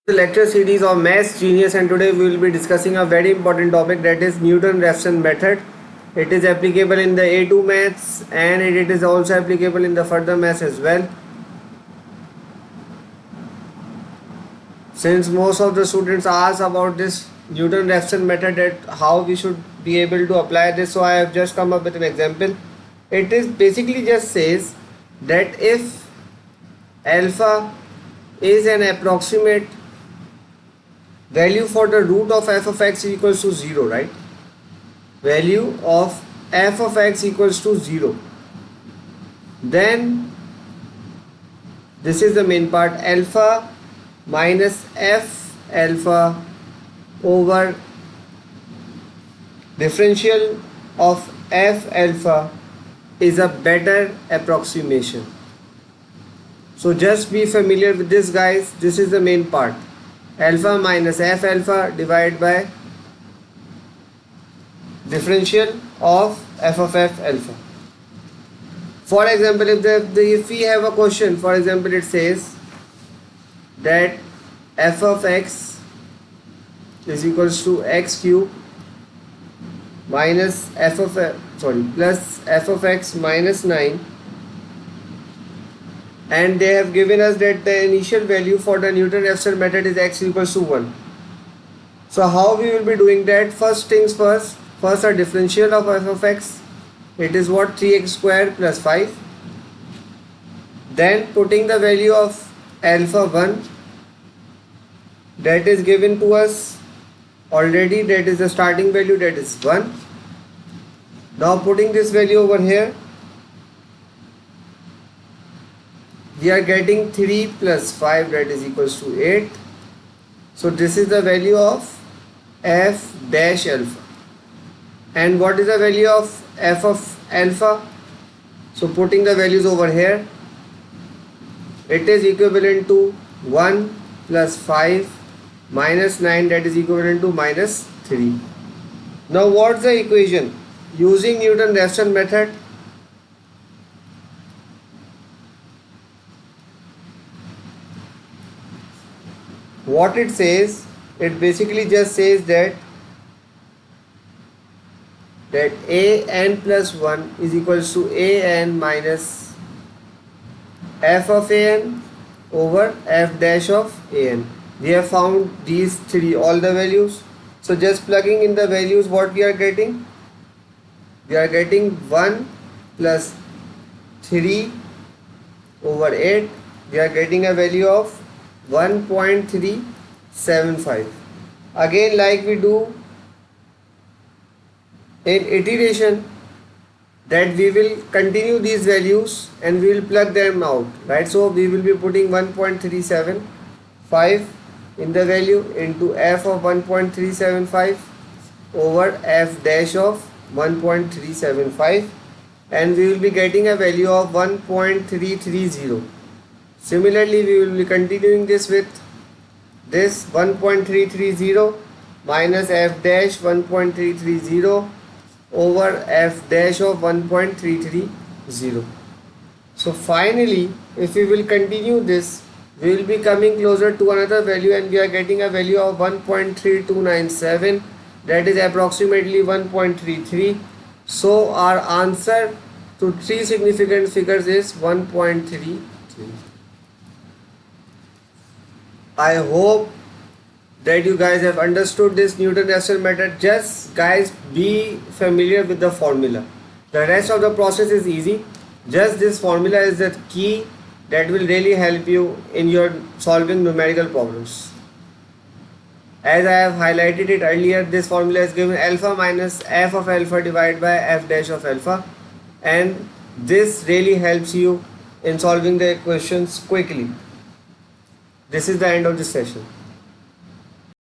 The lecture series of Maths Genius, and today we will be discussing a very important topic, that is Newton-Raphson method. It is applicable in the A2 Maths and it is also applicable in the further Maths as well. Since most of the students ask about this Newton-Raphson method, that how we should be able to apply this, so I have just come up with an example. It is basically just says that if alpha is an approximate value for the root of f of x equals to 0, right? Value of f of x equals to 0. Then this is the main part, alpha minus f alpha over differential of f alpha is a better approximation. So just be familiar with this, guys. This is the main part. Alpha minus f alpha divided by differential of f of f alpha. For example, if we have a question, for example, it says that f of x is equals to x cube minus plus f of x minus 9, and they have given us that the initial value for the Newton-Raphson method is x equals to 1. So how we will be doing that? First things first, a differential of f of x, it is what, 3x square plus 5. Then putting the value of alpha 1, that is given to us already, that is the starting value, that is 1. Now putting this value over here, we are getting 3 plus 5, that is equals to 8. So this is the value of f dash alpha. And what is the value of f of alpha? So putting the values over here, it is equivalent to 1 plus 5 minus 9, that is equivalent to minus 3. Now what's the equation? Using Newton-Raphson method, what it says, it basically just says that a n plus 1 is equals to a n minus f of a n over f dash of a n. We have found these three, all the values. So just plugging in the values, what we are getting? We are getting 1 plus 3 over 8. We are getting a value of 1.375. Again, like we do in iteration, that we will continue these values and we will plug them out, right? So we will be putting 1.375 in the value into f of 1.375 over f dash of 1.375, and we will be getting a value of 1.330. Similarly, we will be continuing this with this 1.330 minus f dash 1.330 over f dash of 1.330. So finally, if we will continue this, we will be coming closer to another value, and we are getting a value of 1.3297, that is approximately 1.33. So our answer to three significant figures is 1.33. I hope that you guys have understood this Newton-Raphson method. Just guys, be familiar with the formula. The rest of the process is easy. Just this formula is the key that will really help you in your solving numerical problems. As I have highlighted it earlier, this formula is given alpha minus f of alpha divided by f dash of alpha, and this really helps you in solving the equations quickly. This is the end of this session.